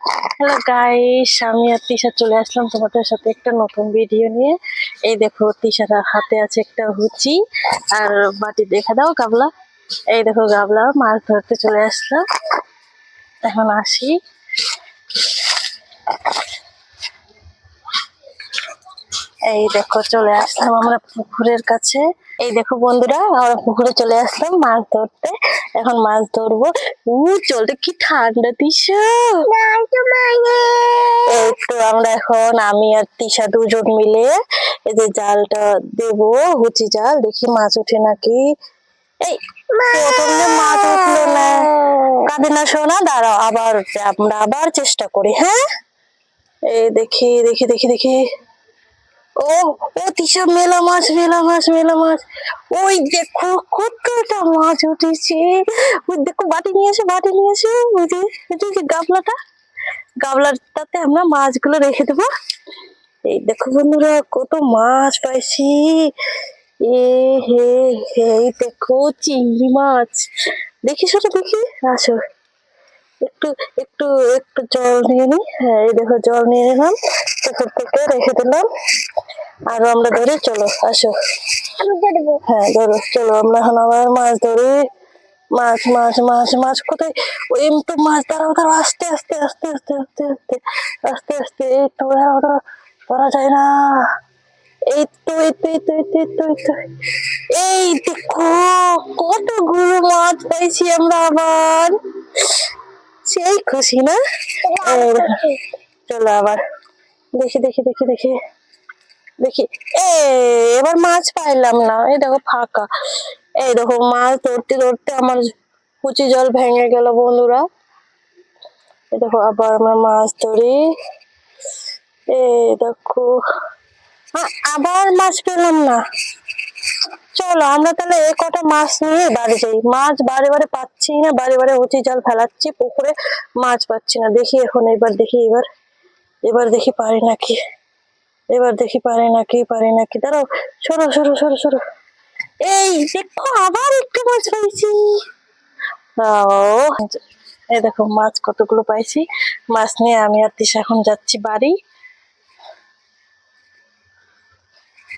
Hello guys, আমি আর তিশা চলে আসলাম তোমাদের সাথে একটা নতুন ভিডিও নিয়ে। এই দেখো, তিশার হাতে আছে একটা হুচি আর বাটি, দেখে দাও গাবলা। এই দেখো গাবলা, মাছ ধরতে চলে আসলাম। এখন আসি। এই দেখো চলে আসলাম আমরা পুকুরের কাছে। এই দেখো বন্ধুরা, আমরা পুকুরে চলে আসলাম মাছ ধরতে। এখন মাছ ধরবো। জলটা কি ঠান্ডা তিশা! এই তো আমরা এখন, আমি আর তিশা দুজন মিলে এই যে জালটা দেবো, হুচি জাল, দেখি মাছ ওঠে নাকি। এই প্রথমে মাছ উঠলো না। কাঁদে না সোনা, দাঁড়াও, আবার আমরা আবার চেষ্টা করি। হ্যাঁ, এই দেখি দেখি দেখি দেখি। ও ও তিশা, মেলা মাছ, মেলা মাছ, মেলা মাছ। ওই দেখো কতটা মাছ উঠেছে। ওই দেখো, বাটি নিয়ে এসে, বাটি নিয়ে এসে। ওই যে গাবলাটা, গাবলাটাতে আমরা মাছগুলো রেখে দেবো। এই দেখো বন্ধুরা, কত মাছ পাইছি। এ হে হে, এই দেখো চিংড়ি মাছ। দেখি সেটা, দেখি, আসো। একটু একটু একটু জল নিয়ে নি। হ্যাঁ, এই দেখো জল নিয়ে নিলাম, পুকুর থেকে রেখে দিলাম। আর আমরা ধরি, চলো আসো। হ্যাঁ ধরো, চলো আমরা এখন আবার মাছ ধরি। মাছ মাছ মাছ মাছ কোথায়? ওই তো মাছ, দাঁড়াও দাঁড়াও, আস্তে আস্তে আস্তে আস্তে আস্তে আস্তে আস্তে আস্তে। এই তো, দাঁড়াও দাঁড়াও, ধরা যায় না। এই তো এই তো এই তো এই তো এই তো এই তো। এই দেখো কতগুলো মাছ পাইছি আমরা আবার। সেই খুশি না? চলো আবার দেখি দেখি দেখি দেখি দেখি। এবার মাছ পাইলাম না। এই দেখো ফাঁকা। এই দেখো মাছ ধরতে ধরতে আমার কুচি জল ভেঙে গেল বন্ধুরা। এই দেখো আবার আমরা মাছ ধরি। এই দেখো, আবার মাছ পেলাম না। চলো আমরা তাহলে এ কটা মাছ নিয়ে বাড়ি যাই। মাছ বারে বারে পাচ্ছি না, বারে বারে উঁচি জাল ফেলাচ্ছি পুকুরে, মাছ পাচ্ছি না। দেখি এখন, এবার দেখি, এবার এবার দেখি পারি নাকি। এবার দেখি পারি নাকি, পারি নাকি। দাঁড়াও, সরো সরো সরো সরো। এই দেখো আবার একটু মাছ পাইছি। এই দেখো মাছ কতগুলো পাইছি। মাছ নিয়ে আমি আর তিশা এখন যাচ্ছি বাড়ি।